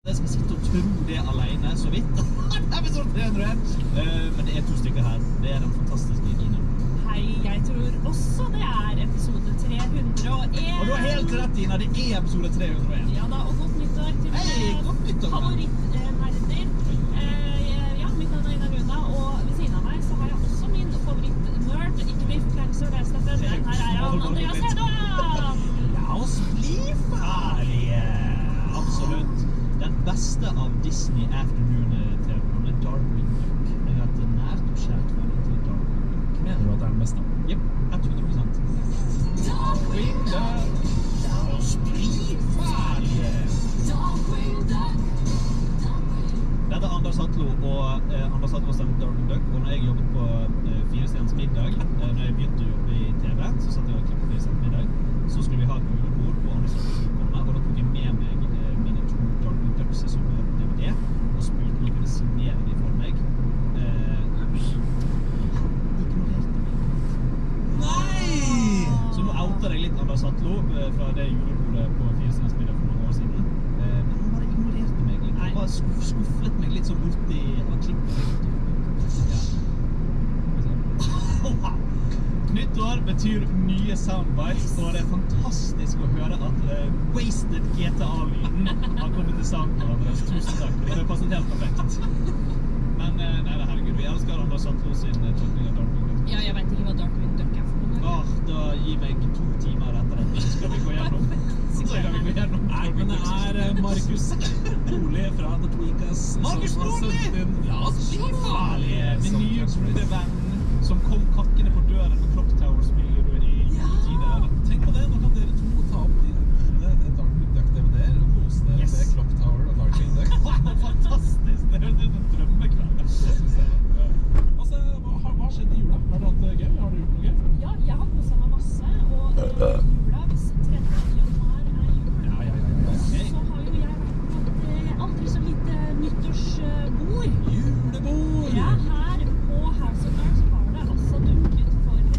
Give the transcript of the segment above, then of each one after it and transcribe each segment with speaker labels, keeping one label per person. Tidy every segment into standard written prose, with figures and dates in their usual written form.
Speaker 1: Jeg skal sitte og tro det alene, så vidt. Det episode 301. Men det 2 stykker her. Det den fantastiske Ina.
Speaker 2: Hei, jeg tror også det episode 301.
Speaker 1: Og du har helt rett, Ina. Det episode 301.
Speaker 2: Ja da, og godt nyttår til favorittnerder. Ja, mitt navn Ina Luna, og ved siden av meg så har jeg også min favorittnerd. Ikke min forkleinelse, det Steffen. Men her han, Andreas Hedon!
Speaker 1: La oss bli ferdige! Absolutt. Den beste av Disney Afternoon-TV-programmet, Darkwing Duck. Jeg har hatt nært og kjært forhold til Darkwing Duck.
Speaker 3: Mener du at det den beste?
Speaker 1: Jep, 100%. Darkwing Duck, la oss bli ferdige! Darkwing Duck. Dette Anders Hatlo, og Anders Hatlo stemte Darkwing Duck, og når jeg jobbet på 4 Stjerners middag, når jeg begynte å jobbe i TV, så satt jeg og klippet 4 Stjerners middag, så skulle vi ha et julebord på Anders Hatlo skulle komme, og da tok jeg med meg mine 2 Darkwing Duck-sesonger på DVD, og spurte om jeg kunne signere dem for meg. Ignorerte meg. Nei! Så nå outer jeg litt Anders Hatlo fra det julebordet på 4 Stjerners middag for noen år siden. Men han bare ignorerte meg litt. Han bare skufflet meg litt så bort i klippet. Ja. Nyttår betyr nye soundbites, og det fantastisk å høre at Wasted GTA-lyden har kommet til sound på Andreas. Tusen takk, det har passet helt perfekt. Men nei, herregud, vi elsker Anders Hatlo sin tolkning av Darkwing Duck.
Speaker 2: Ja, jeg vet ikke hva Darkwing Duck for noe.
Speaker 1: Da gir meg 2 timer etter dette, så skal vi gå gjennom.
Speaker 3: Nei, men det Markus Bolig fra The Tweakers.
Speaker 1: Markus Bolig!
Speaker 3: La oss bli
Speaker 1: farlige! Min nye gode venn som kom kakkene på døren på Clock Tower-spillet i tider.
Speaker 3: Tenk på det, nå kan dere 2 ta opp dine Darkwing Duck-DVD-er og kose dere med Clock Tower og Darkwing Duck.
Speaker 1: Fantastisk! Det høres ut som en drømmekveld.
Speaker 3: Altså, hva skjedde i jula? Har du hatt det gøy? Har du gjort noe gøy?
Speaker 2: Ja, jeg har koset meg masse, og jula, hvis 3. januar jul, så har jo jeg vært på et aldri så lite nyttårsbord.
Speaker 3: Julebord!
Speaker 2: Ja, her på House of Nerds har det altså dukket for et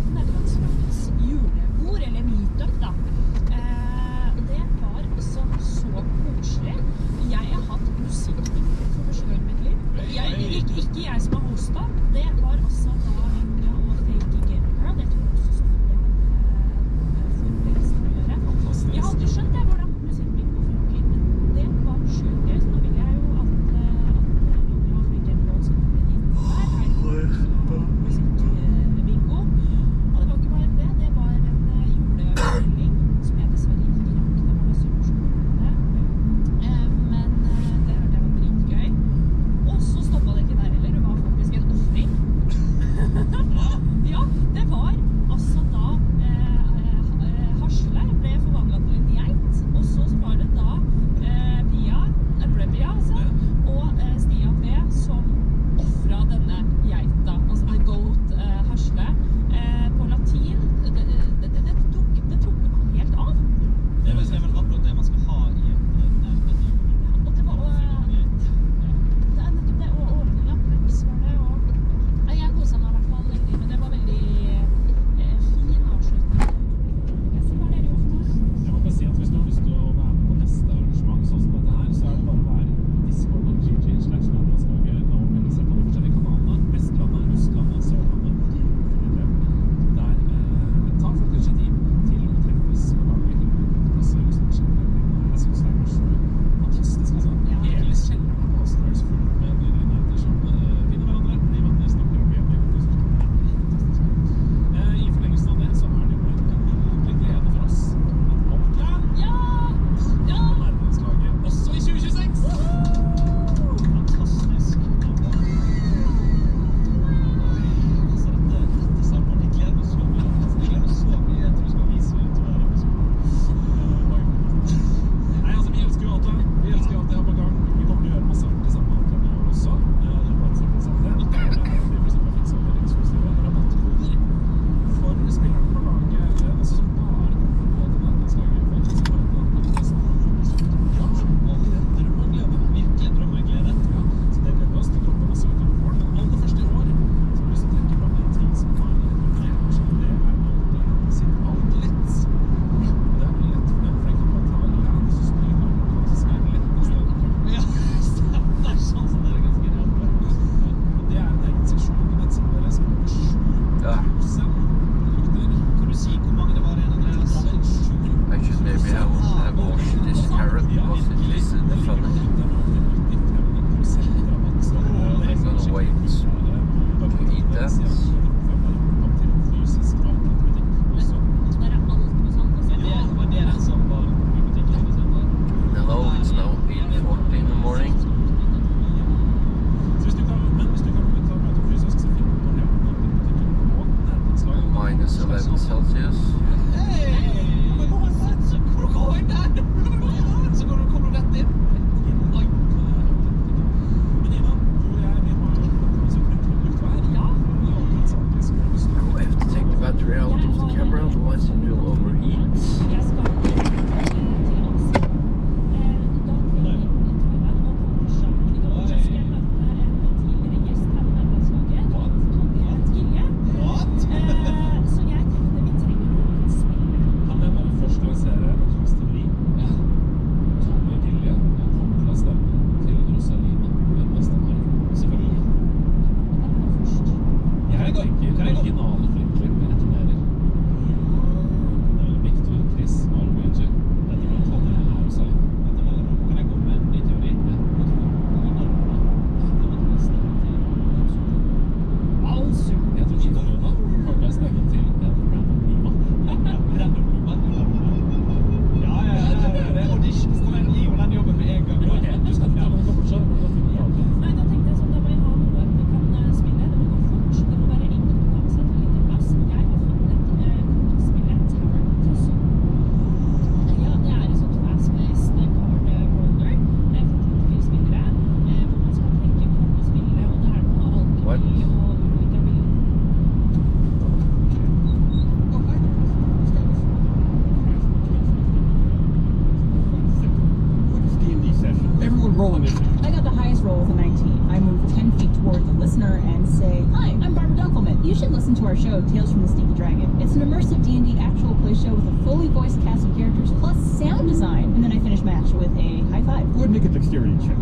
Speaker 4: roll initiative.
Speaker 5: I got the highest roll with a 19. I move 10 feet toward the listener and say, "Hi, I'm Barbara Dunkelman. You should listen to our show, Tales from the Sneaky Dragon. It's an immersive D&D actual play show with a fully voiced cast of characters plus sound design." And then I finish my action with a high five.
Speaker 4: Go ahead and make a dexterity check.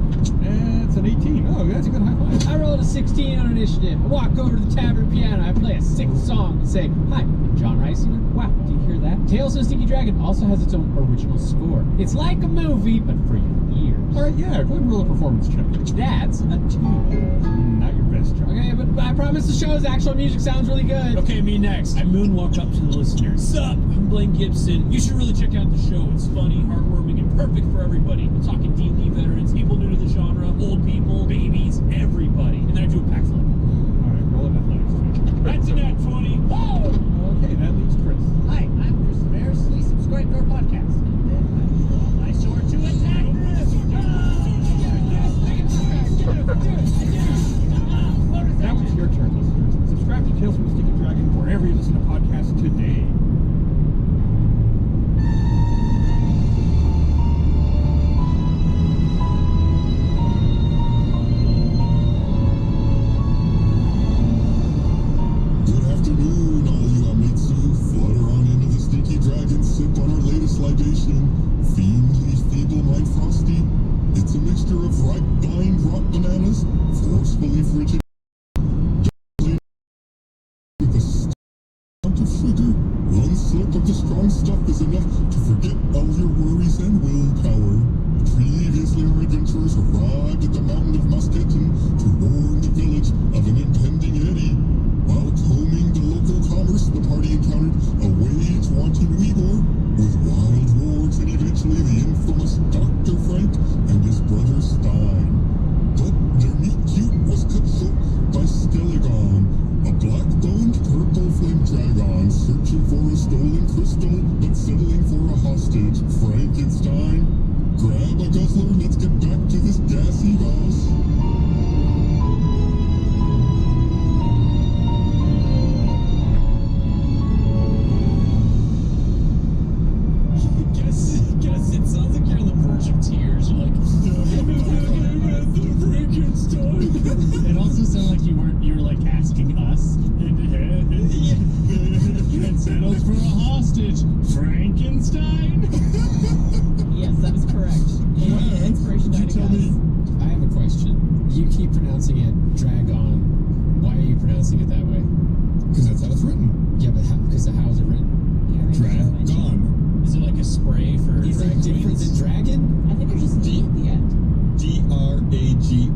Speaker 4: It's an 18. Oh, that's a good high five.
Speaker 6: I rolled a 16 on initiative. I walk over to the tavern piano. I play a sick song and say, "Hi, I'm John Reisinger." Wow, do you hear that? Tales of the Sneaky Dragon also has its own original score. It's like a movie, but for your ears.
Speaker 4: All right, yeah, go ahead and roll a performance check.
Speaker 6: That's a 2.
Speaker 4: Not your best, John.
Speaker 6: Okay, but I promise the show's actual music sounds really good.
Speaker 1: Okay, me next. I moonwalk up to the listeners. Sup? I'm Blaine Gibson. You should really check out the show. It's funny, heartwarming, and perfect for everybody. We're talking D&D veterans, people new to the genre, old people, babies, everybody. And then I do a pack flip.
Speaker 4: All right, roll an athletics check.
Speaker 1: That's a nat 20. Whoa!
Speaker 4: Okay, that leaves Chris.
Speaker 7: Hi, I'm Chris Maris. Please subscribe to our podcast. And then I draw my sword to attack.
Speaker 4: Now it's your turn, listeners. Subscribe to Tales from the Sneaky Dragon wherever you listen to podcasts today.
Speaker 8: Good afternoon, all you Amitsu. Flutter on into the Sneaky Dragon, sip on our latest libation. Fiendly, feeble-mind frosty. It's a mixture of ripe vine drop bananas, forcefully frigid, with a amount of sugar. One slip of the strong stuff is enough to forget all your worries and willpower. Previously, our adventurers arrived at the mountain of Musketon to warn the village of an impending eddy. While combing the local commerce, the party encountered a wage-wanting Uyghur with wild wargs and eventually the infamous Dr. Frank and his brother Stein. But their meet cute was cut short by Skelegon, a black-boned purple flame dragon searching for a stolen crystal but settling for a hostage. Frankenstein, grab a guzzler, let's get back to this gassy boss.
Speaker 1: Guess it sounds like you're on the verge of tears. You're like, Frankenstein. It also sounded like you were like asking us. And settled for a hostage. Frankenstein?
Speaker 5: Yes, that is correct.
Speaker 8: Yeah,
Speaker 5: Inspiration died
Speaker 8: tell me.
Speaker 6: I have a question. You keep pronouncing it Dragon. Why are you pronouncing it that way?
Speaker 8: Because that's how it's written.
Speaker 6: Yeah, but how is it written?
Speaker 8: Dragon.
Speaker 1: Is it like a spray for
Speaker 6: Is it
Speaker 1: drag
Speaker 6: different
Speaker 1: queens?
Speaker 6: than dragon?
Speaker 5: I think there's just D at the end.
Speaker 8: D-R-A-G-O-N-N-E.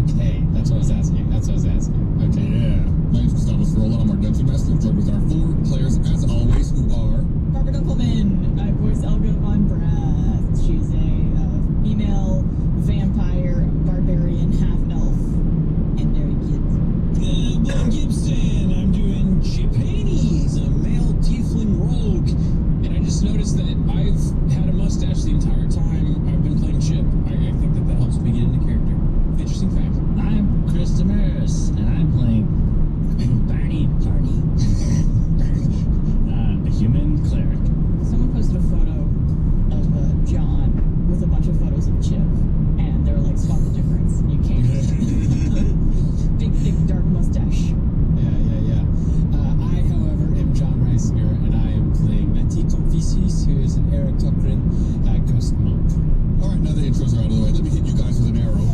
Speaker 6: Okay, that's what I was asking. Okay.
Speaker 8: Yeah. My name's Gustavus Rolla. I'm our Dungeon Master. Joined with our 4 players, as always, who are...
Speaker 5: Barbara Dunkelman. I voice Elga von Brath. She's a female vampire, barbarian, half-elf. And very cute.
Speaker 1: Blaine Gibson. I'm doing Japanese, a male tiefling rogue. And I just noticed that I've had a mustache the entire time I've been playing Chip. I think that helps me get into character. Interesting fact.
Speaker 7: I'm Chris Damaris, and I'm playing Barney. A human cleric.
Speaker 5: Someone posted a photo of John with a bunch of photos of Chip, and they were like, spot the difference. You can't. Big, dark mustache.
Speaker 6: Yeah. I, however, am John Reisinger, and I am playing Menti Conficis, who is an Eric Tuckrin ghost monk.
Speaker 8: Alright, now the intros are out of the way. Let me hit you guys with an arrow.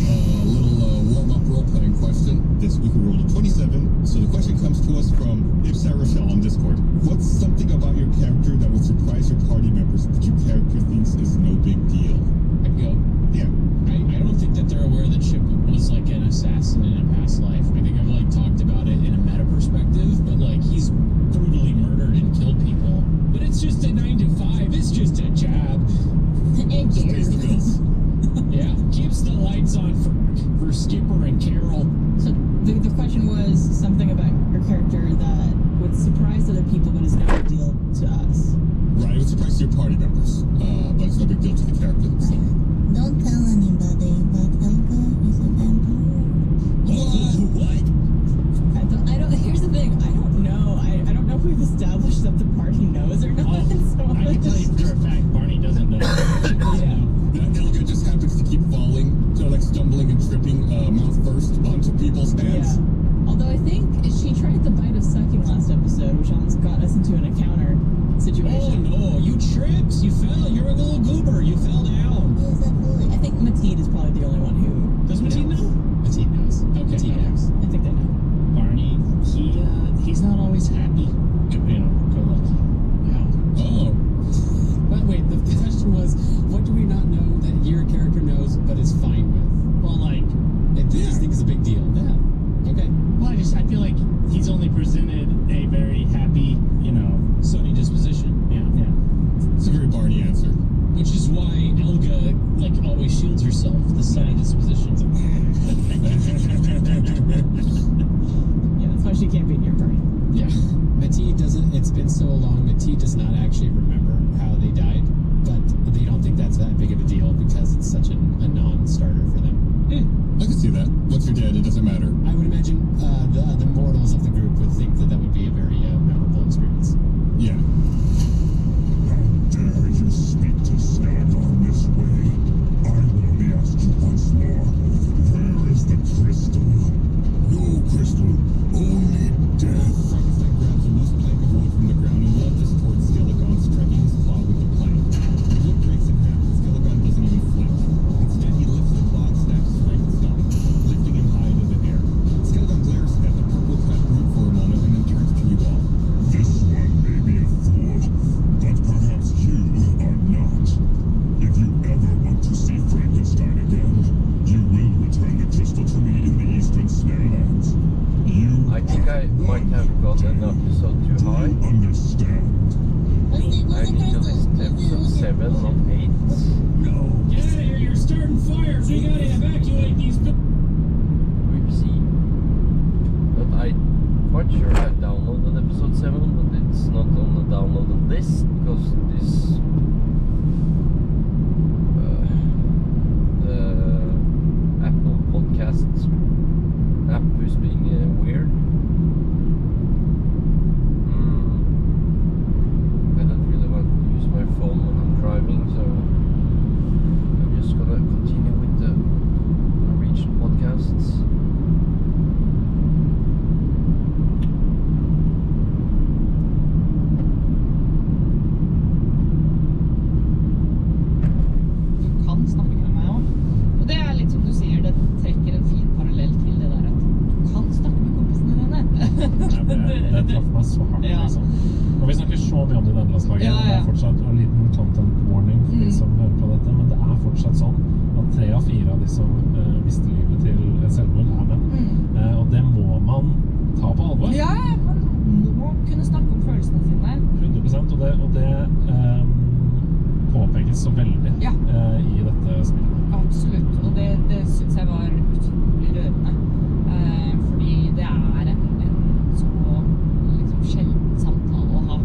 Speaker 8: A little warm-up role-playing question. This week we rolled a 27, so the question comes to us from Ibsa Rochelle on Discord. What's something about your character that would surprise your party members but your character thinks is no big deal?
Speaker 1: I can go.
Speaker 8: Yeah.
Speaker 1: I don't think that they're aware that Chip was like an assassin in a past life. I think I've like talked about it in a meta perspective, but like he's brutally murdered and killed people. But it's just a 9 to 5. It's just a job.
Speaker 5: And
Speaker 8: Pays the bills.
Speaker 1: Yeah, keeps the lights on for Skipper and Carol.
Speaker 5: So the question was something about your character that would surprise other people, but is no big deal to us.
Speaker 8: Right, it would surprise your party members, but it's no big deal to the character themselves.
Speaker 9: Don't tell anybody, but Elga is a vampire.
Speaker 1: What?
Speaker 5: I don't. Here's the thing. I don't know. I don't know if we've established that the party knows or not. So
Speaker 1: I can tell you for a fact Barney doesn't know.
Speaker 5: yeah.
Speaker 6: always shields herself, the sunny dispositions.
Speaker 5: Yeah, that's why she can't be in your party.
Speaker 6: Yeah. Métis doesn't, it's been so long, Métis does not actually remember how they died, but they don't think that's that big of a deal because it's such a non-starter for them.
Speaker 8: I can see that. Once you're dead, it doesn't matter.
Speaker 6: I would imagine the mortals of the group would think that would be a very memorable experience.
Speaker 8: Yeah.
Speaker 10: How dare you speak to Skeleton this way? I will only ask you once more. Where is the crystal? No crystal, only death.
Speaker 8: Frankenstein grabs a loose plank of wood from the ground and lunges towards Skeleton, striking his claw with the plank. The wood breaks in half, and Skeleton doesn't even flinch. Instead, he lifts the claw and snaps Frankenstein, lifting him high into the air. Skeleton glares at the purple-cut brute for a moment and then turns to you all.
Speaker 10: This one may be a fool, but perhaps you are not. If you ever want to see Frankenstein again, you will return the crystal to me in the Eastern Snarelands.
Speaker 11: I think I might have got an episode too high.
Speaker 10: Understand?
Speaker 11: I need to listen to episode 7, not 8.
Speaker 4: No! Get out of here, you're starting fires! We gotta evacuate these
Speaker 11: Oopsie. But I'm quite sure I downloaded episode 7, but it's not on the downloaded list because this the Apple Podcast app is being weird. I don't really want to use my phone when I'm driving, so I'm just gonna continue with the Norwegian podcasts.
Speaker 5: Du kan snakke med meg også. Og det litt som du sier, det trekker en fin parallell til det der at du kan snakke med kompisene dine.
Speaker 3: Det traff meg så hardt,
Speaker 5: Ja.
Speaker 3: liksom. Og vi snakker så mye om det i Nederlandslaget.
Speaker 5: Ja, ja.
Speaker 3: Det fortsatt en liten content warning for de som hører på dette, men det fortsatt sånn at 3 av 4 av de som mister livet til selvmord menn. Og det må man ta på alvor.
Speaker 5: Ja, man må kunne snakke om følelsene sine.
Speaker 3: 100%, og det påpekes så veldig
Speaker 5: Ja.
Speaker 3: i dette spillet.
Speaker 5: Absolutt, og det synes jeg var utrolig rørende. Fordi det en så liksom sjelden samtale å ha.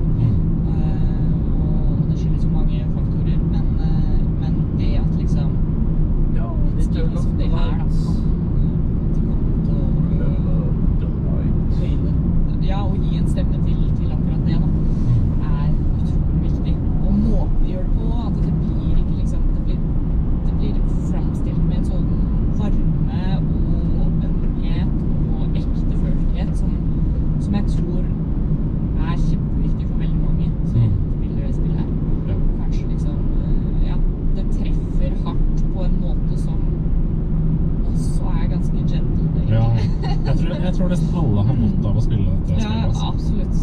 Speaker 5: Og det skyldes jo mange faktorer, men det at liksom
Speaker 11: Ja,
Speaker 5: et spill som det her da, kan komme ut og ja, og gi en stemme til akkurat det da, utrolig viktig. Og måten de gjør det på, at det blir ikke liksom, det blir fremstilt med en sånn varme og ømhet og ekte følelighet som jeg tror kjempeviktig for veldig mange som spiller det spillet her.
Speaker 3: Ja.
Speaker 5: Kanskje liksom, ja, det treffer hardt på en måte som også ganske gentle, egentlig.
Speaker 3: Ja, jeg tror nesten alle har godt av å spille dette spillet.
Speaker 5: Ja,
Speaker 3: Altså.
Speaker 5: absolutt.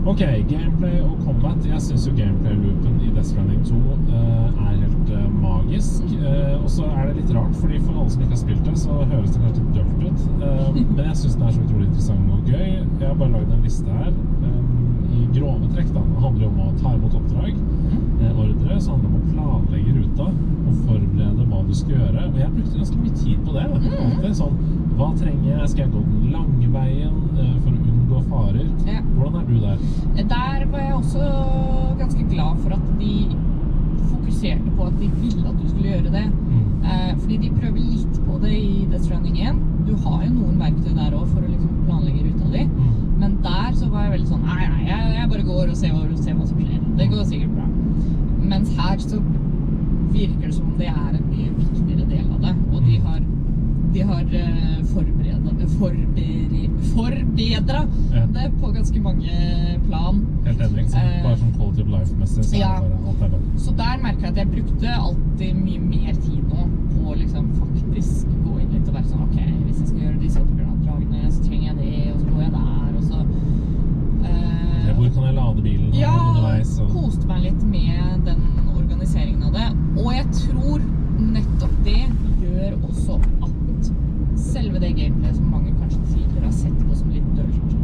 Speaker 3: Ok, gameplay og combat. Jeg synes jo gameplay-loopen i Death Stranding 2 helt magisk. Og så det litt rart, fordi for alle som ikke har spilt det, så høres det kanskje litt dølt ut. Men jeg synes den så utrolig interessant og gøy. Jeg har bare laget en liste her. I grove trekk da. Det handler jo om å ta imot oppdrag, ordre, så handler det om å planlegge ruta og forberede hva du skal gjøre. Og jeg brukte ganske mye tid på det. Alltid sånn, hva trenger jeg? Skal jeg gå den lange veien for å unngå farer?
Speaker 5: Ja.
Speaker 3: Hvordan du der?
Speaker 5: Der var jeg også ganske glad for at de fokuserte på at de ville at du skulle gjøre det. Fordi de prøver litt på det i Death Stranding 1. Du har jo noen verktøy der også for å liksom planlegge ruta di. Men der så var jeg veldig sånn, nei, jeg bare går og ser hva som skjer. Det går sikkert bra. Mens her så virker det som om det en mye viktigere del av det. Og de har forbedret det på ganske mange plan.
Speaker 3: Helt enig, bare som quality of life-messig, så
Speaker 5: Ja.
Speaker 3: bare alt bra.
Speaker 5: Så der merket jeg at jeg brukte alltid mye mer tid nå på å liksom faktisk gå inn litt og være sånn, ok, hvis jeg skal gjøre disse oppdragene, så trenger jeg det, og så går jeg der, og så
Speaker 3: Hvor kan jeg lade bilen underveis? Og...
Speaker 5: koste meg litt med den organiseringen av det. Og jeg tror nettopp det gjør også at selve det gameplayet som mange kanskje tidligere har sett på som litt dølt,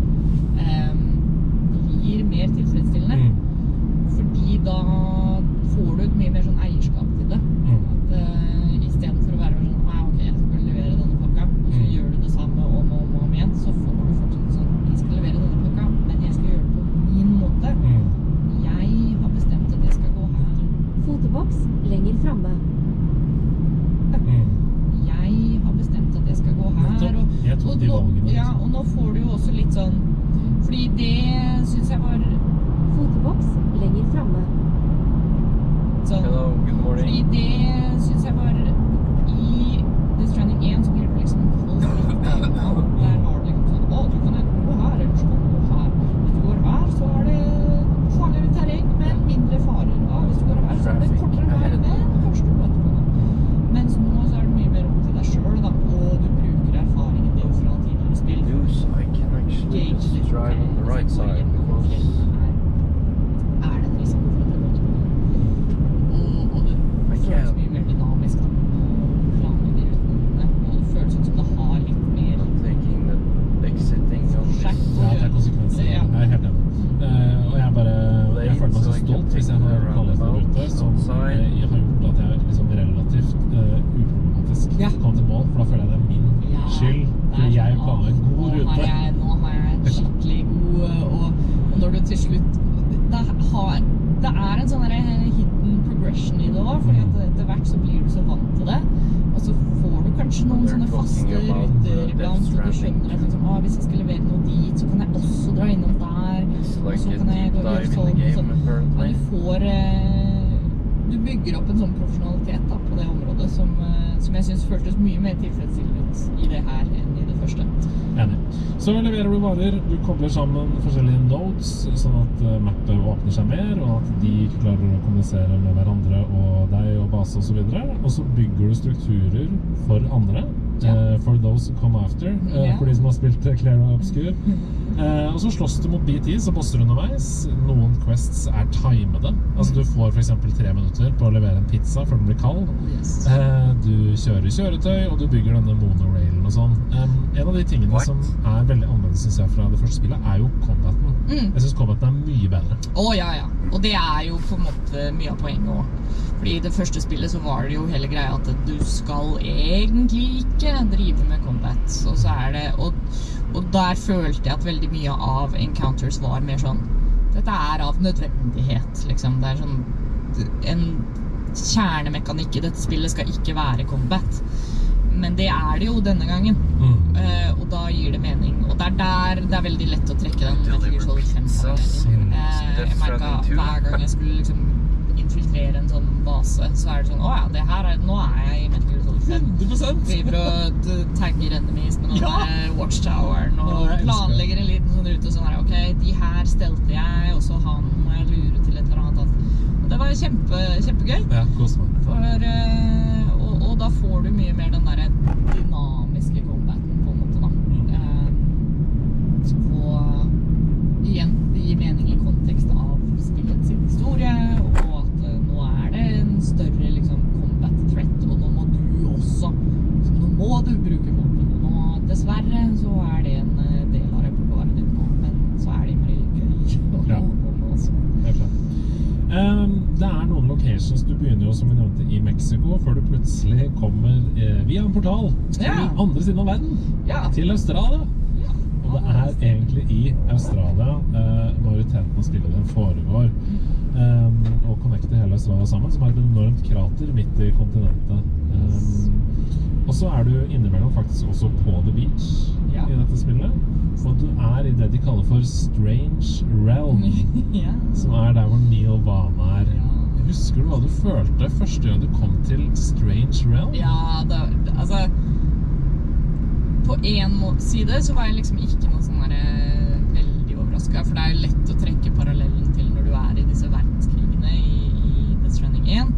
Speaker 5: blir mer tilfredsstillende. Fordi da får du et mye mer sånn eierskap til det. At, i
Speaker 12: lenger framme.
Speaker 5: Jeg har bestemt at jeg skal gå her, og nå får du jo også litt sånn, fordi det synes jeg var
Speaker 12: Foteboks lenger framme.
Speaker 5: Sånn, fordi det synes jeg var i The Stranding 1 så blir det liksom holdt litt der var det liksom sånn, du kan enten gå her, eller så kan du gå her. Hvis du går her, så det farligere terreng, men mindre farer. Hvis du går her, så det kortere vei, men kanskje du møter på det. Mens nå så det mye mer opp til deg selv, da, og du bruker erfaringen din fra tidligere spill.
Speaker 11: I can actually just drive on the right side because
Speaker 5: det en risiko for at det møter på det? Og det føles mye mer dynamisk, da. Planlegger rutene, og det føles ut som det har litt mer
Speaker 11: taking the exiting on this.
Speaker 3: Ja, det konsekvenser. Jeg helt enig. Og jeg føler meg så stolt hvis jeg har planlagt en rute som har gjort at jeg liksom relativt uproblematisk kom til mål, for da føler jeg det min skyld, fordi jeg planler en god rute.
Speaker 5: Nå har jeg en skikkelig god, og når du til slutt, det er en sånn hidden progression i det også, fordi at etter hvert så blir du så vant til det, og så får du kanskje noen sånne faste ruter iblant, og du skjønner at liksom, hvis jeg skal levere noe dit, så kan jeg også dra innom der, og så kan jeg gå ut sånn, du bygger opp en sånn profesjonalitet da, på det området som jeg synes føltes mye mer tilfredsstillende ut i det her enn i det første.
Speaker 3: Enig. Så leverer du varer, du kobler sammen forskjellige nodes, sånn at mappet åpner seg mer, og at de ikke klarer å kommunisere med hverandre og deg og base og så videre. Og så bygger du strukturer for andre, for those who come after, for de som har spilt Clear og Obscure. Og så slåss du mot BTs og bosser underveis. Noen quests timede. Altså du får for eksempel 3 minutter på å levere en pizza før den blir kald. Du kjører kjøretøy, og du bygger denne monorailen og sånn. En av de tingene som veldig annerledes, synes jeg, fra det første spillet, jo combaten. Jeg synes combaten mye bedre.
Speaker 5: Ja. Og det jo på en måte mye av poenget også. Fordi i det første spillet så var det jo hele greia at du skal egentlig ikke drive med combat. Og så det, og der følte jeg at veldig mye av encounters var mer sånn, dette av nødvendighet, liksom. Det sånn, en kjernemekanikk i dette spillet skal ikke være combat. Men det det jo denne gangen. Og da gir det mening. Og det der veldig lett å trekke den Metal Gear Solid 5-parallellen. Jeg merket hver gang jeg skulle liksom infiltrere en sånn base, så det sånn, det her nå jeg i Metal Gear Solid 5. 100%! Driver og tagger enemies med noen Watchtoweren, og planlegger en liten sånn rute, og sånn ok, de her stelte jeg, og så han må jeg lure til et eller annet. Og det var kjempegøy.
Speaker 3: Ja, kost meg.
Speaker 5: Og da får du mye mer den der dynamiske combaten på en måte da. Og igjen, det gir mening i kontekst av spillet sin historie, og at nå det en større liksom, combat threat, og nå må du også, nå må du bruke våpen. Nå, dessverre så det en del av repertoaret ditt nå, men så det mye gøy å holde på med også.
Speaker 3: Helt klart. Det noen locations du begynner jo, som vi nevnte, i Mexico, før du plutselig kommer via en portal til andre siden av verden, til Australia. Og det egentlig i Australia majoriteten av spillet den foregår, og connecter hele Australia sammen, som et enormt krater midt i kontinentet. Og så du innimellom faktisk også på The Beach i dette spillet, og du i det de kaller for Strange Realm, som der hvor Nirvana Husker du hva du følte første gang du kom til Strange Realm?
Speaker 5: Ja, altså på en side så var jeg liksom ikke noe sånn veldig overrasket, for det jo lett å trekke parallellen til når du i disse verdenskrigene i Death Stranding 1.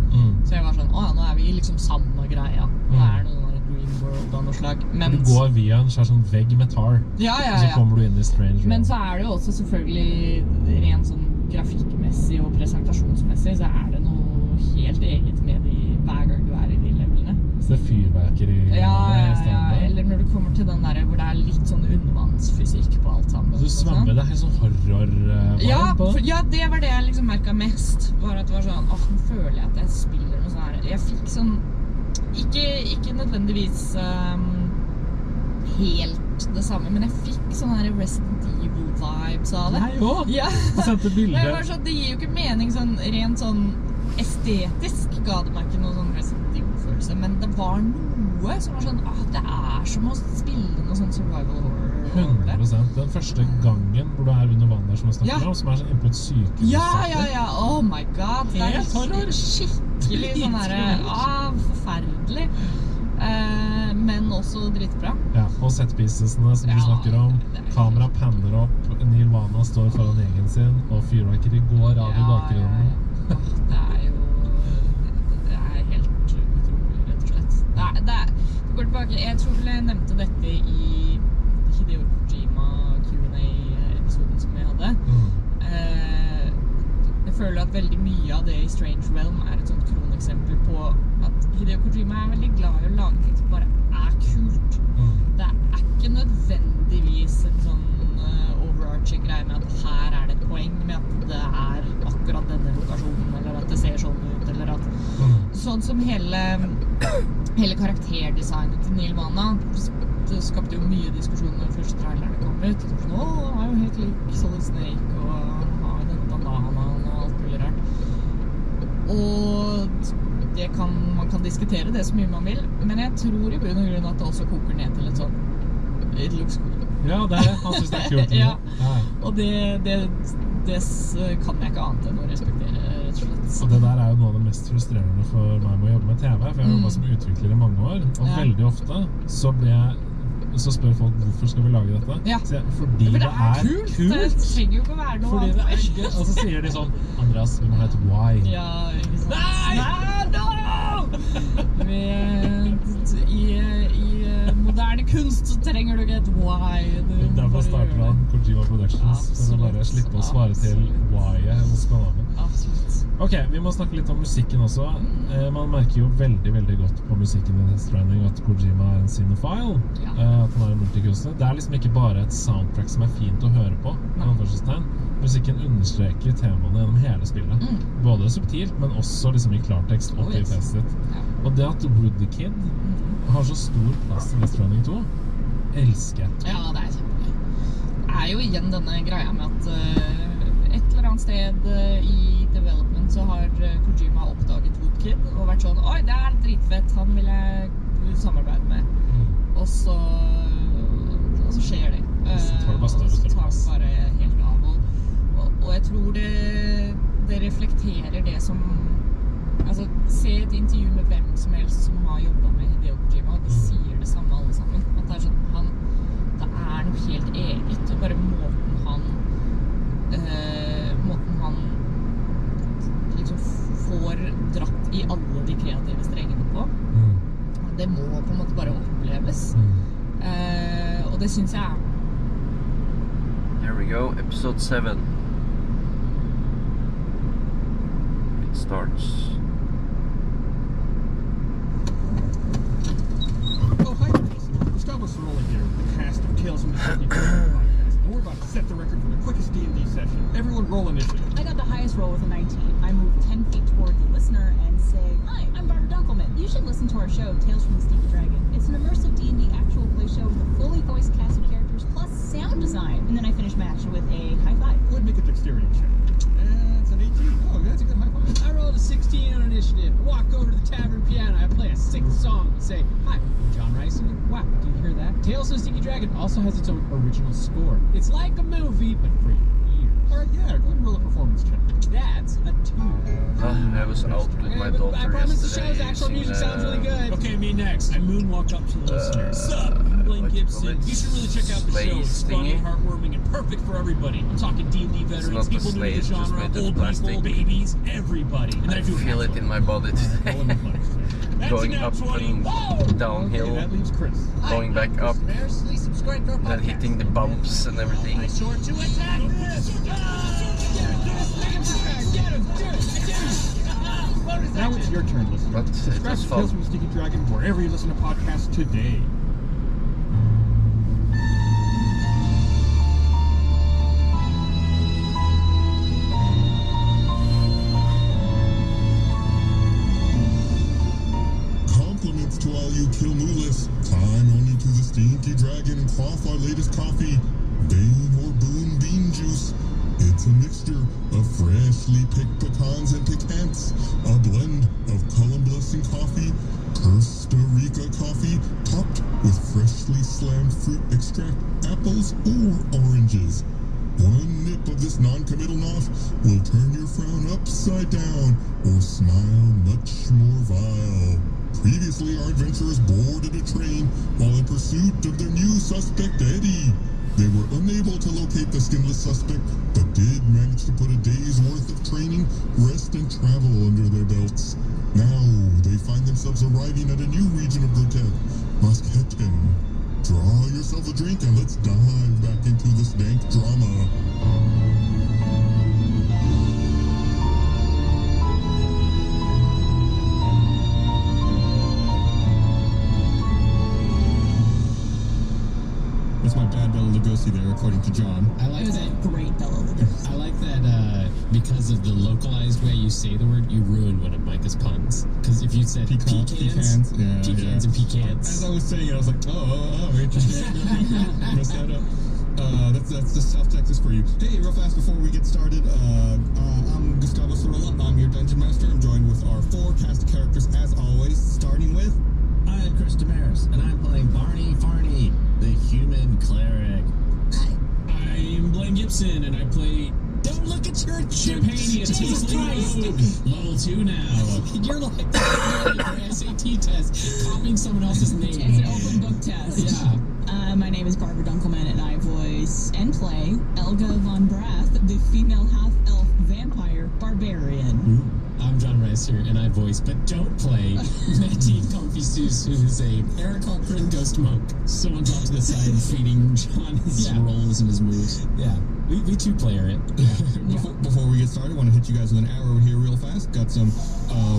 Speaker 5: Så jeg var sånn, nå vi liksom samme greia. Nå det noe Dream World av noe slag. Men
Speaker 3: du går via en sånn vegg med tar, og så kommer du inn i Strange Realm.
Speaker 5: Men så det jo også selvfølgelig rent sånn grafikkmessig og presentasjonsmessig, så det noe helt eget med hver gang du i de levelene.
Speaker 3: Så det fyrverker i
Speaker 5: eller når du kommer til den der hvor det litt sånn undervannsfysikk på alt sammen.
Speaker 3: Du svømmer, det helt sånn horror-vibe på det?
Speaker 5: Ja, det var det jeg liksom merket mest, var at det var sånn, nå føler jeg at jeg spiller noe sånn her. Jeg fikk sånn, ikke nødvendigvis helt det samme, men jeg fikk sånn her Resident Evil-vibes av det.
Speaker 3: Nei, jo!
Speaker 5: Ja.
Speaker 3: Du sendte bilder.
Speaker 5: Det gir jo ikke mening sånn, rent sånn
Speaker 13: estetisk ga det meg ikke noe sånn Resident Evil-følelse, men det var noe som var sånn, det er som å spille noe sånn survival horror.
Speaker 3: 100%. Den første gangen hvor du er under vann der som jeg snakker om, som er sånn inne på et sykehus.
Speaker 13: Ja, oh my god, det er skikkelig sånn her, forferdelig. Men også dritbra.
Speaker 3: Ja, og setpiecesene som du snakker om. Kamera panner opp, Neil Vana står foran egen sin, og fyrverkeri går av i bakgrunnen.
Speaker 13: Det er helt utrolig, rett og slett. Det går tilbake, jeg tror vel jeg nevnte dette i Hideo Kojima Q&A-episoden som jeg hadde. Jeg føler at veldig mye av det i Strange Realm er et sånt kroneksempel på at Hideo Kojima er veldig glad i å lage ting som bare er kult. Det er ikke nødvendigvis en sånn overarching greie med at her er det et poeng med at det er akkurat denne lokasjonen, eller at det ser sånn ut, eller at sånn som hele karakterdesignet til Neil Vana, det skapte jo mye diskusjoner når første trailerne kom ut. Sånn, han er jo helt lik Solid Snake, og har denne bandanaen og alt mulig rart. Og man kan diskutere det så mye man vil, men jeg tror i bunn og grunn at det også koker ned til en sånn it looks cool.
Speaker 3: Ja, det er det. Han synes det er kult.
Speaker 13: Ja. Og det kan jeg ikke annet enn å respektere, rett og slett.
Speaker 3: Og det der er jo noe av det mest frustrerende for meg med å jobbe med TV, for jeg har jobbet som utvikler i mange år, og veldig ofte så spør folk hvorfor skal vi lage dette. Så fordi det er kult.
Speaker 13: Det trenger jo ikke å være noe
Speaker 3: fordi det er gøy. Og så sier de sånn, Andreas, vi må ha et why.
Speaker 13: Ja, ikke sant. I moderne kunst så trenger du ikke et why.
Speaker 3: Derfor starter han Kojima Productions, for å bare slippe å svare til why-et hos Konami.
Speaker 13: Absolutt.
Speaker 3: Ok, vi må snakke litt om musikken også. Man merker jo veldig, veldig godt på musikken i Death Stranding at Kojima er en cinephile, at han er en multikunstner. Det er liksom ikke bare et soundtrack som er fint å høre på, musikken understreker temaene gjennom hele spillet. Både subtilt, men også liksom i klartekst og i fest sitt. Og det at Woody Kid har så stor plass i Death Stranding 2, elsker jeg.
Speaker 13: Ja, det er kjempegøy. Det er jo igjen denne greia med at et eller annet sted i development så har Kojima oppdaget Wood Kid og vært sånn, oi, det er dritfett, han vil jeg samarbeide med. Og så skjer det.
Speaker 3: Så tar det bare
Speaker 13: helt av. Og jeg tror det reflekterer det som, altså, se et intervju med hvem som helst som har jobbet med Hideo Kojima, og de sier det samme alle sammen. At det er sånn, det er noe helt eget, og bare måten han liksom får dratt i alle de kreative strengene på. Det må på en måte bare oppleves. Og det synes jeg
Speaker 11: Here we go, episode 7. It starts.
Speaker 4: Oh, hi, Gustavo Ceroli here, the cast of Tales from the Sticky Dragon podcast. And we're about to set the record for the quickest D&D session. Everyone roll initiative.
Speaker 5: I got the highest roll with a 19. I move 10 feet toward the listener and say, hi, I'm Barbara Dunkelman. You should listen to our show, Tales from the Sticky Dragon. It's an immersive D&D actual play show with a fully voiced cast of characters plus sound design. And then I finish my action with a high five.
Speaker 4: Go ahead and make a dexterity check. That's an 18. Oh, that's a good high five.
Speaker 6: I rolled a 16 on initiative. I walk over to the tavern piano. I play a sick song and say, hi, I'm John Reisinger. Wow, did you hear that? Tales of the Sticky Dragon also has its own original score. It's like a movie, but for your ears.
Speaker 4: All right, yeah, go ahead and roll a performance check.
Speaker 6: That's a 2.
Speaker 11: I was out with my daughter
Speaker 6: I promise the
Speaker 11: yesterday.
Speaker 6: show's actual music sounds really good.
Speaker 1: Okay, me next. I moonwalk up to the listener. Sup, I'm Blaine Gibson. You should really check out the show. It's funny, heartwarming, and perfect for everybody. I'm talking D&D veterans, people new to the genre, old people, babies, everybody. And
Speaker 11: I feel it in my body today. Going up and downhill,
Speaker 4: okay, that leaves Chris.
Speaker 11: going back up, then hitting the bumps and everything.
Speaker 4: Now it's your turn, listener.
Speaker 11: But it
Speaker 4: Subscribe
Speaker 11: was
Speaker 4: to
Speaker 11: fun.
Speaker 4: Tales from the Sticky Dragon wherever you listen to podcasts today.
Speaker 8: Compliments to all you Kilmulis. Climb on into the Stinky Dragon and quaff our latest coffee, Bane or Boon Bean Juice. It's a mixture of freshly picked pecans and pecans, a blend of Columbus and coffee, Costa Rica coffee, topped with freshly slammed fruit extract, apples or oranges. One nip of this non-committal knot will turn your frown upside down or smile much more vile. Previously, our adventurers boarded a train while in pursuit of their new suspect, Eddie. They were unable to locate the skinless suspect, but did manage to put a day's worth of training, rest, and travel under their belts. Now, they find themselves arriving at a new region of Grotech, Mosketten. Draw yourself a drink and let's dive back into this dank drama.
Speaker 4: That's my bad Bela Lugosi there, according to John.
Speaker 6: I like
Speaker 13: It was
Speaker 6: that.
Speaker 13: a great Bela Lugosi.
Speaker 6: I like that because of the localized way you say the word, you ruined one of Micah's puns. Because if you said pecans
Speaker 4: Pecans, yeah,
Speaker 6: pecans and pecans.
Speaker 4: As I was saying it, I was like, oh, interesting. Messed that up. That's the South Texas for you. Hey, real fast before we get started, I'm Gustavo Sorolla. I'm your Dungeon Master. I'm joined with our 4 cast of characters, as always, starting with...
Speaker 1: I'm Chris Damaris, and I'm playing Barney Farney, the human cleric.
Speaker 14: I'm Blaine Gibson, and I play... Don't look at your Champagne
Speaker 6: Jesus Christ!
Speaker 14: Level 2 now.
Speaker 6: You're like your SAT test, copying someone else's name.
Speaker 5: It's an open book test.
Speaker 6: Yeah.
Speaker 5: My name is Barbara Dunkelman, and I voice and play Elga von Brath, the female half-elf vampire barbarian.
Speaker 6: I'm John Reiser, and I voice, but don't play, Meti Confucius, who is a Eric Halprin ghost monk.
Speaker 14: Someone's off to the side feeding John his rolls and his moves.
Speaker 6: Yeah, we two-player it.
Speaker 4: Before we get started, I want to hit you guys with an arrow here real fast. Got some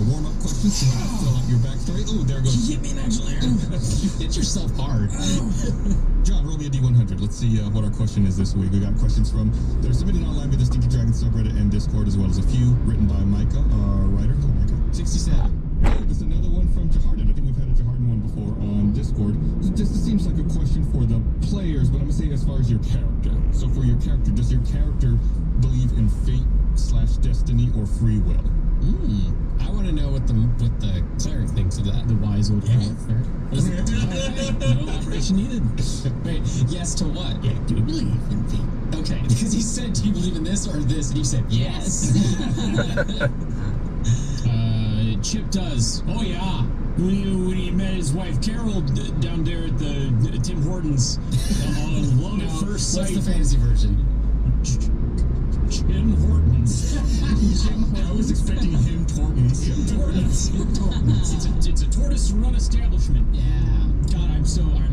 Speaker 4: warm-up questions to fill out your backstory. Oh, there goes...
Speaker 14: You hit me in actual arrow.
Speaker 6: You hit yourself hard.
Speaker 4: John, roll me a D100. Let's see what our question is this week. We got questions from... They're submitted online by the Stinky Dragon subreddit and Discord, as well as a few written by Micah, our writer. Hello, Micah.
Speaker 6: 67.
Speaker 4: Hey, there's another one from Jahardin. I think we've had a Jahardin one before on Discord. This seems like a question for the players, but I'm going to say as far as your character. So for your character, does your character believe in fate/destiny or free will?
Speaker 6: I want to know what the cleric thinks of that.
Speaker 14: The wise old cleric.
Speaker 6: No elaboration needed. Wait, yes to what?
Speaker 14: Yeah, do you believe in fate?
Speaker 6: Okay, because he said, do you believe in this or this? And you said, yes.
Speaker 14: Chip does. Oh, yeah. When he met his wife Carol down there at the Tim Hortons. Love at first sight.
Speaker 6: What's the fantasy version?
Speaker 14: Jim Hortons.
Speaker 4: I was expecting him Tortons.
Speaker 14: It's a tortoise-run establishment.
Speaker 6: Yeah.
Speaker 14: God, I'm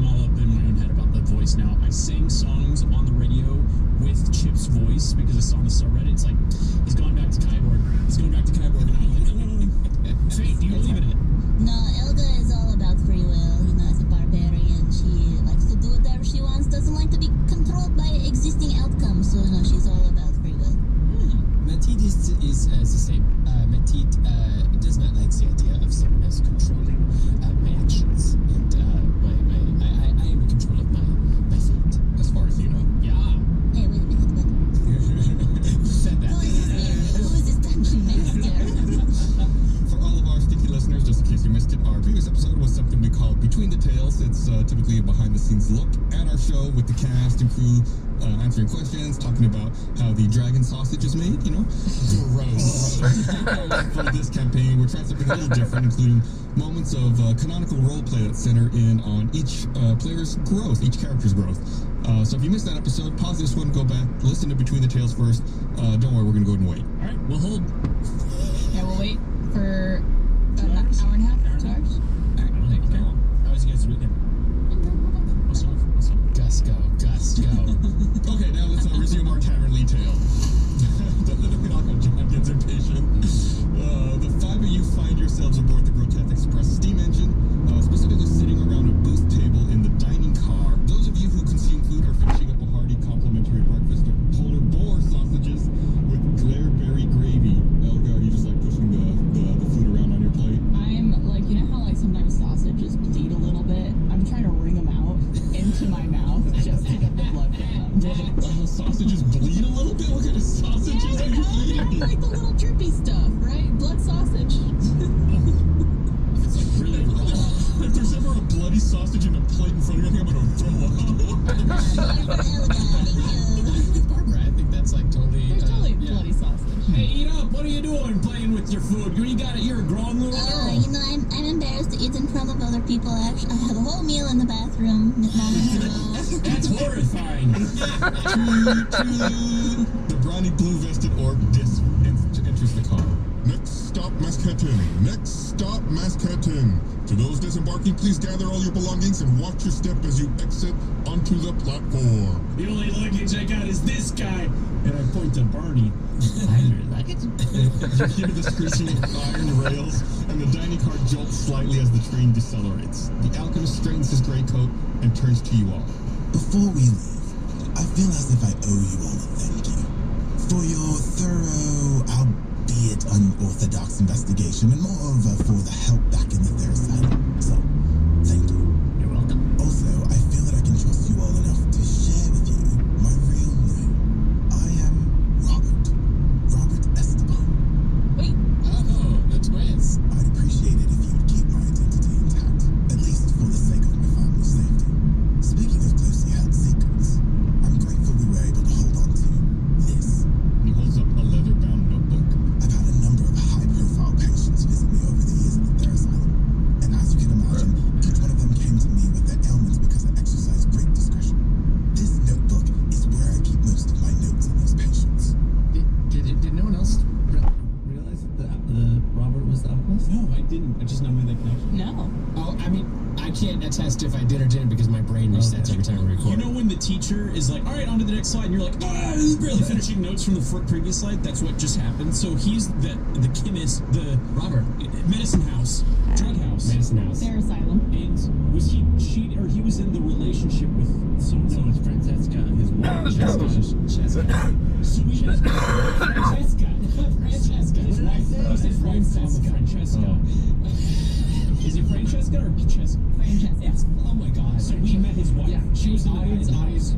Speaker 14: all up in my own head about the voice now. I sang songs on the radio with Chip's voice because I saw on the subreddit. It's like he's gone back to Kyborg. He's going back to Kyborg, and I'm like, fate, do you believe in it?
Speaker 9: No, Elga is all about free will. You know, as a barbarian, she likes to do whatever she wants, doesn't like to be controlled by existing outcomes. So, no, she's all about free will.
Speaker 6: Metit is the same. Metit does not like the idea of someone else controlling my actions. And I am in control of my fate.
Speaker 4: As far as you know.
Speaker 6: Yeah.
Speaker 9: Hey, wait a minute, what?
Speaker 6: Who said that?
Speaker 9: Who is this dungeon master?
Speaker 4: For all of our Stinky listeners, just in case you missed it, our previous episode was something we called Between the Tales. It's typically a behind-the-scenes look at our show with the cast and crew answering questions, talking about how the dragon sausage is made, you know?
Speaker 6: Gross.
Speaker 4: For this campaign, we're trying something a little different, including moments of canonical roleplay that center in on each player's growth, each character's growth. So if you missed that episode, pause this one, go back, listen to Between the Tales first. Don't worry, we're going to go ahead and wait.
Speaker 14: All right, we'll hold.
Speaker 5: Yeah, we'll wait for an hour and a half, 2 hours.
Speaker 14: How was you guys' weekend? What's up?
Speaker 6: Gus go.
Speaker 4: Okay, now let's resume our tavernly tale. John gets impatient. The 5 of you find yourselves aboard the Grotech Express steam engine, specifically sitting around a booth table in the dining car. Those of you who consume food are finishing up a hearty complimentary breakfast of polar boar sausages with glare-berry gravy. Elga, are you just like pushing the food around on your plate?
Speaker 5: I'm like, you know how like sometimes sausages bleed a little bit? I'm trying to wring them out into my mouth just to get the blood from them.
Speaker 4: The sausages bleed a little? bit. What kind of sausages are you eating?
Speaker 13: Like the little drippy stuff, right? Blood sausage.
Speaker 14: It's like really raw.
Speaker 4: If there's ever a bloody sausage in a plate in front of me, I think I'm gonna throw up.
Speaker 14: With Barbara, I think that's like totally.
Speaker 13: There's totally
Speaker 14: yeah.
Speaker 13: bloody sausage.
Speaker 14: Hey, eat up! What are you doing playing with your food? You got it. You're a grown little girl.
Speaker 9: You know, I'm embarrassed to eat in front of other people. Actually, I had a whole meal in the bathroom with Mom and Joe.
Speaker 14: That's horrifying.
Speaker 4: The brawny blue-vested orc enters the car.
Speaker 8: Next stop, Masketin. Next stop, Masketin. To those disembarking, please gather all your belongings and watch your step as you exit onto the platform.
Speaker 14: The only luggage I got is this guy. And I point to Barney.
Speaker 4: You hear the screeching of iron rails, and the dining car jolts slightly as the train decelerates. The alchemist straightens his gray coat and turns to you all.
Speaker 15: Before we leave, I feel as if I owe you all a thank you for your thorough, albeit unorthodox investigation, and moreover for the help back in the Asylum. So, thank you.
Speaker 14: You're welcome.
Speaker 15: Also, I feel that I can trust you all enough to share with you my real name. I am Robert Esteban.
Speaker 13: Wait.
Speaker 14: Oh, the twins.
Speaker 15: I'd appreciate it if you would keep my identity intact, at least for the sake of my family's safety. Speaking of closely held secrets, I'm grateful we were able to hold on to this.
Speaker 4: And he holds up a leather-bound notebook.
Speaker 15: I've had a number of high-profile patients visit me over the years at the Asylum, and as you can imagine, each one of them came to me with their ailments because I exercise great discretion. This notebook is where I keep most of my notes on these patients.
Speaker 14: Did no one else realize that the Robert was the alchemist?
Speaker 6: No, I didn't. I just know my connection.
Speaker 13: No.
Speaker 14: Oh, I mean, I can't attest if I did or didn't because my brain resets every time we record.
Speaker 6: You know when the teacher is like, all right, on to the next slide, and you're like, barely finishing notes from the previous slide? That's what just happened. So he's the chemist, the
Speaker 14: Robert.
Speaker 6: medicine house, drug house.
Speaker 14: Medicine house.
Speaker 13: Their asylum.
Speaker 6: And was he cheating, or he was in the relationship with someone?
Speaker 14: No, it's Francesca, his wife.
Speaker 6: Francesca. His wife. His wife, Francesca. Is it Francesca or Francesca?
Speaker 13: Francesca.
Speaker 6: Yes. Oh my God. So we met his wife.
Speaker 14: Yeah,
Speaker 6: She was in the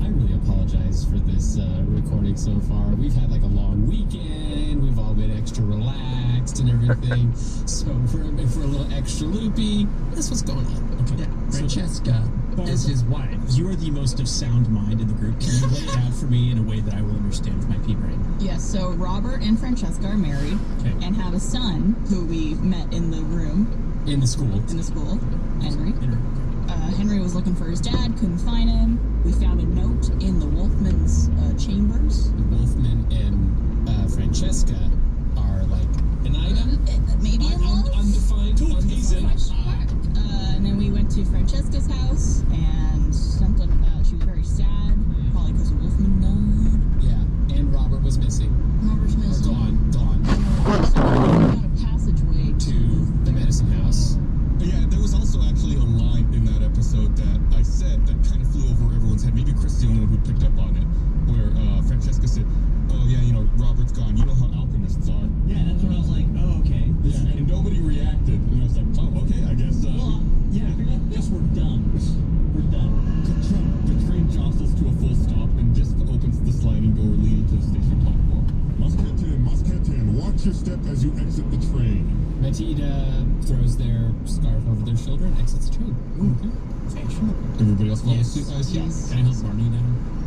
Speaker 14: I really apologize for this recording so far. We've had like a long weekend. We've all been extra relaxed and everything. So if we're a little extra loopy, that's what's going on.
Speaker 6: Okay.
Speaker 14: Yeah. Francesca is his wife.
Speaker 6: You are the most of sound mind in the group. Can you lay it out for me in a way that I will understand with my pea brain?
Speaker 13: Yes, so Robert and Francesca are married and have a son who we met in the room.
Speaker 14: In the school.
Speaker 13: Henry. Henry was looking for his dad, couldn't find him. We found a note in the Wolfman's chambers.
Speaker 14: The Wolfman and Francesca are like an item?
Speaker 13: Maybe a wolf?
Speaker 14: Undefined.
Speaker 13: And then we went to Francesca's house, and something about she was very sad, probably because the Wolfman died.
Speaker 14: Yeah, and Robert was missing.
Speaker 13: Robert's missing.
Speaker 14: Gone.
Speaker 13: We found a passageway
Speaker 14: to the medicine house.
Speaker 4: Yeah, there was also actually a line in that episode that I said that kind of flew over everyone's head. Maybe Chris is the only one who picked up on it, where Francesca said, "Oh yeah, you know, Robert's gone. You know how alchemists are."
Speaker 1: Yeah, that's when I was like, oh, okay.
Speaker 4: Yeah, and nobody reacted. And I was like, oh, okay, I guess.
Speaker 1: Well, yeah, I guess we're done. We're done.
Speaker 4: The train jostles to a full stop, and Disc opens the sliding door leading to the station platform.
Speaker 8: Masketin, watch your step as you exit the train.
Speaker 14: Matilda throws their scarf over their shoulder and exits the train. Okay.
Speaker 4: Everybody else follows suit, I assume?
Speaker 13: Yes.
Speaker 14: Can I help Barney now?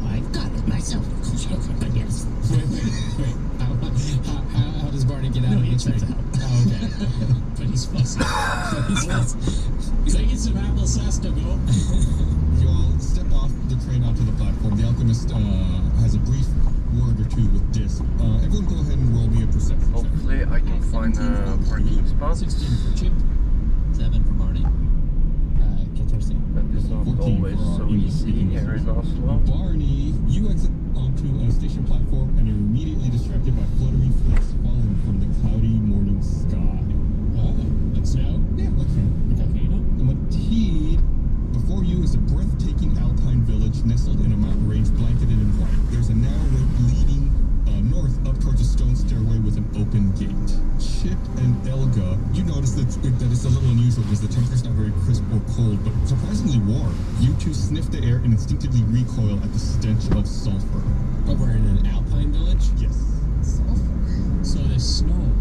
Speaker 11: I've got it myself. Yes.
Speaker 14: Wait. How does Barney get out of the train? Oh, okay.
Speaker 6: But he's fussy. He's like, it's some apple sauce to go.
Speaker 4: You all step off the train onto the platform. The alchemist has a brief word or two with Disc. Everyone go ahead and roll me a perception check.
Speaker 11: Hopefully I can find a parking spot.
Speaker 6: 16 for Chip, 7 for Barney.
Speaker 11: That is not
Speaker 4: 14
Speaker 11: always
Speaker 4: for
Speaker 11: so
Speaker 4: English
Speaker 11: easy
Speaker 4: speaking
Speaker 11: here in
Speaker 4: listeners.
Speaker 11: Oslo.
Speaker 4: Barney, you exit onto a station platform and are immediately distracted by fluttering flakes falling from the cloudy morning sky.
Speaker 14: Like snow?
Speaker 4: Yeah, like snow.
Speaker 14: Volcano?
Speaker 4: And Mateed, before you is a breathtaking alpine village nestled in a mountain range blanketed in white. There's a narrow road leading north up towards a stone stairway with an oak open gate. Chip and Elga, you notice that it's a little unusual because the temperature's not very crisp or cold, but surprisingly warm. You two sniff the air and instinctively recoil at the stench of sulfur.
Speaker 14: But we're in an alpine village?
Speaker 4: Yes.
Speaker 14: So there's snow.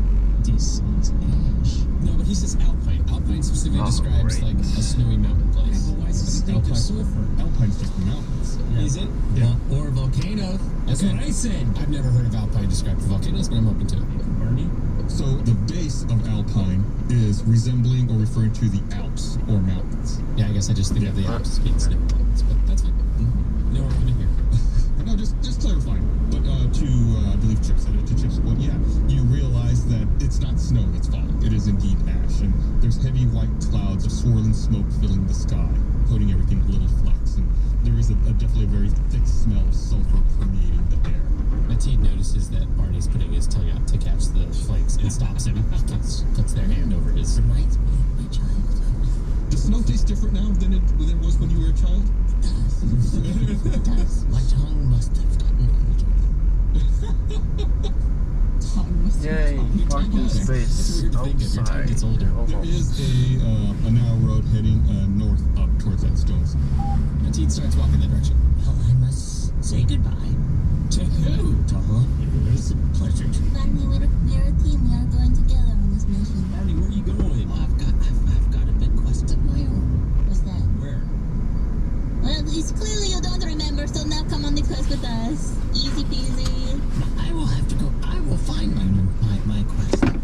Speaker 14: This is ash. No, but he says alpine. Alpine specifically describes like a snowy mountain place.
Speaker 4: Yeah, but why is it distinctive sulfur? Alpine's just mountains.
Speaker 14: Yeah. Is it?
Speaker 4: Yeah.
Speaker 14: Or volcanoes. That's what I said. I've never heard of alpine described for volcanoes, but I'm open to it. Bernie?
Speaker 4: So the base of alpine is resembling or referring to the Alps or mountains.
Speaker 14: Yeah, I guess I just think of the Alps being snowy mountains, but that's fine. No argument here.
Speaker 4: No, just clarifying. But I believe Chip said it, to Chip's point, yeah, you realize that it's not snow that's falling. It is indeed ash, and there's heavy white clouds of swirling smoke filling the sky, coating everything in little flecks, and there is definitely a very thick smell of sulfur permeating the air.
Speaker 14: Matilde notices that Barney's putting his tongue out to catch the flakes and stops him. Puts their hand over his.
Speaker 9: Reminds me of my childhood.
Speaker 4: Does snow taste different now than it was when you were a child?
Speaker 9: It does. My tongue must have gotten older.
Speaker 11: Yay, parking space outside.
Speaker 4: There is a narrow road heading north up towards that stones.
Speaker 14: Matilde starts walking that direction.
Speaker 9: Well, I must say goodbye.
Speaker 14: To who?
Speaker 9: Tom, it was a pleasure. Barney, we're a team. We are going together on this mission.
Speaker 14: Barney, where are you going?
Speaker 9: Oh, I've got a big quest of my own. What's that?
Speaker 14: Where?
Speaker 9: Well, it's clearly you don't remember, so now come on the quest with us. Easy peasy. I will have to go. I will find my quest.